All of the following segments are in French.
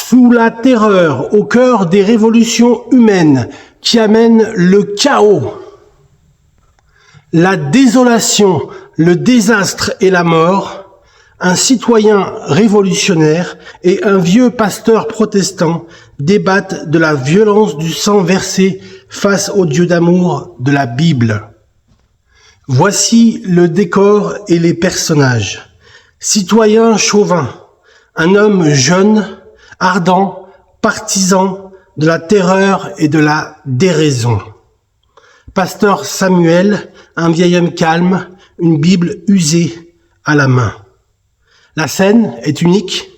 Sous la terreur au cœur des révolutions humaines qui amènent le chaos, la désolation, le désastre et la mort, un citoyen révolutionnaire et un vieux pasteur protestant débattent de la violence du sang versé face au Dieu d'amour de la Bible. Voici le décor et les personnages. Citoyen chauvin, un homme jeune, ardent, partisan de la terreur et de la déraison. Pasteur Samuel, un vieil homme calme, une Bible usée à la main. La scène est unique.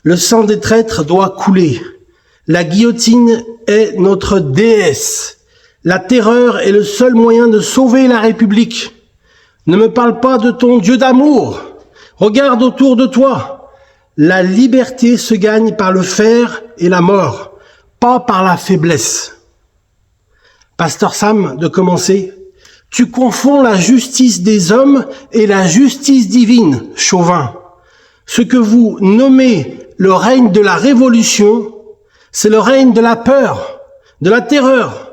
Le sang des traîtres doit couler. La guillotine est notre déesse. La terreur est le seul moyen de sauver la République. Ne me parle pas de ton Dieu d'amour. Regarde autour de toi. La liberté se gagne par le fer et la mort, pas par la faiblesse. Pasteur Sam, de commencer. Tu confonds la justice des hommes et la justice divine, chauvin. Ce que vous nommez le règne de la révolution, c'est le règne de la peur, de la terreur.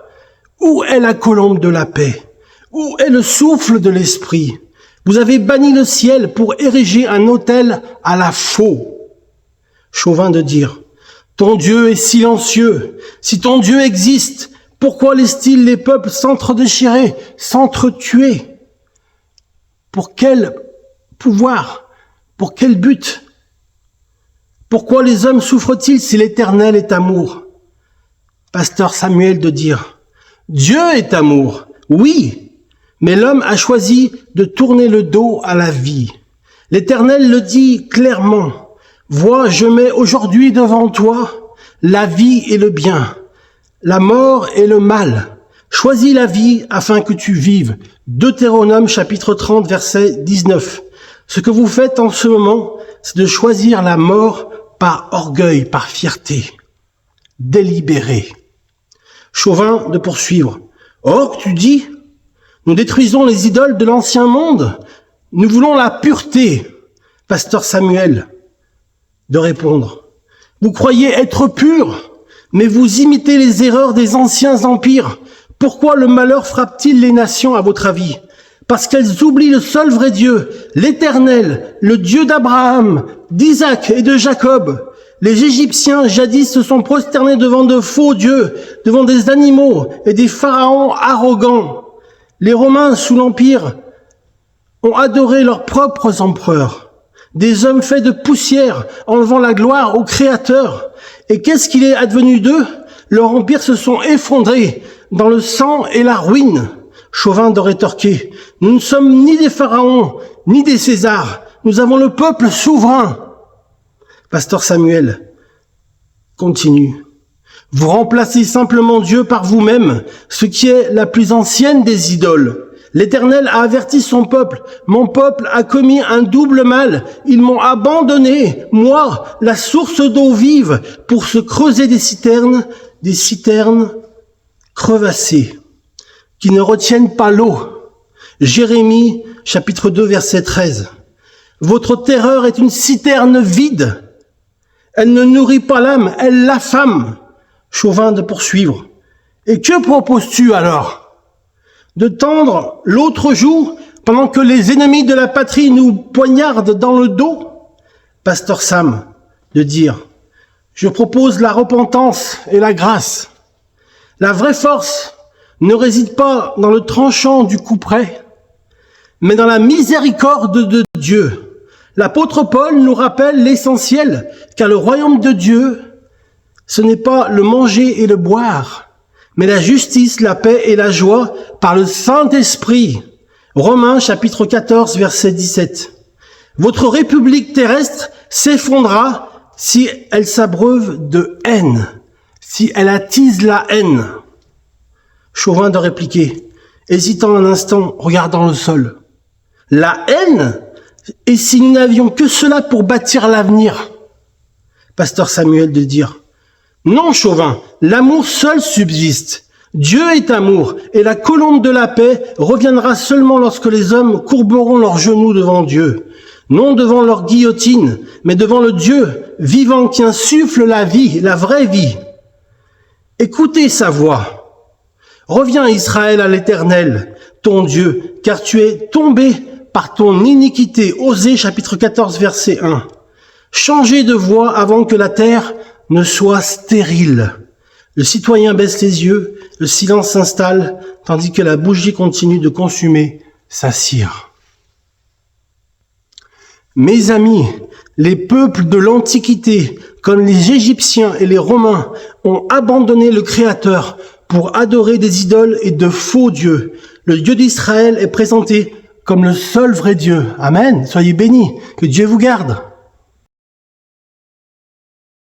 Où est la colombe de la paix? Où est le souffle de l'esprit? Vous avez banni le ciel pour ériger un autel à la faux. Chauvin de dire, ton Dieu est silencieux. Si ton Dieu existe, pourquoi laisse-t-il les peuples s'entre-déchirer, s'entre-tuer? Pour quel pouvoir? Pour quel but? Pourquoi les hommes souffrent-ils si l'Éternel est amour? Pasteur Samuel de dire, Dieu est amour, oui, mais l'homme a choisi de tourner le dos à la vie. L'Éternel le dit clairement, vois, je mets aujourd'hui devant toi la vie et le bien, la mort et le mal. Choisis la vie afin que tu vives. Deutéronome chapitre 30 verset 19. Ce que vous faites en ce moment, c'est de choisir la mort par orgueil, par fierté, délibéré. Chauvin de poursuivre. Or, tu dis, nous détruisons les idoles de l'ancien monde. Nous voulons la pureté. Pasteur Samuel de répondre. Vous croyez être pur, mais vous imitez les erreurs des anciens empires. Pourquoi le malheur frappe-t-il les nations à votre avis? Parce qu'elles oublient le seul vrai Dieu, l'Éternel, le Dieu d'Abraham, d'Isaac et de Jacob. Les Égyptiens jadis se sont prosternés devant de faux dieux, devant des animaux et des pharaons arrogants. Les Romains sous l'Empire ont adoré leurs propres empereurs, des hommes faits de poussière, enlevant la gloire au Créateur. Et qu'est-ce qu'il est advenu d'eux? Leur empire se sont effondrés dans le sang et la ruine. Chauvin de rétorquer, nous ne sommes ni des pharaons, ni des Césars, nous avons le peuple souverain. Pasteur Samuel continue. Vous remplacez simplement Dieu par vous-même, ce qui est la plus ancienne des idoles. L'Éternel a averti son peuple. Mon peuple a commis un double mal. Ils m'ont abandonné, moi, la source d'eau vive, pour se creuser des citernes crevassées, qui ne retiennent pas l'eau. Jérémie, chapitre 2, verset 13. Votre terreur est une citerne vide. Elle ne nourrit pas l'âme, elle l'affame. Chauvin de poursuivre. Et que proposes-tu alors? De tendre l'autre joue pendant que les ennemis de la patrie nous poignardent dans le dos? Pasteur Sam de dire, je propose la repentance et la grâce. La vraie force ne réside pas dans le tranchant du couperet, mais dans la miséricorde de Dieu. L'apôtre Paul nous rappelle l'essentiel, car le royaume de Dieu, ce n'est pas le manger et le boire, mais la justice, la paix et la joie par le Saint-Esprit. Romains chapitre 14, verset 17. Votre république terrestre s'effondrera si elle s'abreuve de haine, si elle attise la haine. Chauvin de répliquer, hésitant un instant, regardant le sol. La haine? Et si nous n'avions que cela pour bâtir l'avenir? Pasteur Samuel de dire, non, Chauvin, l'amour seul subsiste. Dieu est amour, et la colombe de la paix reviendra seulement lorsque les hommes courberont leurs genoux devant Dieu. Non devant leur guillotine, mais devant le Dieu vivant qui insuffle la vie, la vraie vie. Écoutez sa voix. Reviens Israël à l'Éternel, ton Dieu, car tu es tombé par ton iniquité. Osée chapitre 14 verset 1. Changez de voie avant que la terre ne soit stérile. Le citoyen baisse les yeux, le silence s'installe, tandis que la bougie continue de consumer sa cire. Mes amis, les peuples de l'Antiquité, comme les Égyptiens et les Romains, ont abandonné le Créateur pour adorer des idoles et de faux dieux. Le Dieu d'Israël est présenté comme le seul vrai Dieu. Amen. Soyez bénis. Que Dieu vous garde.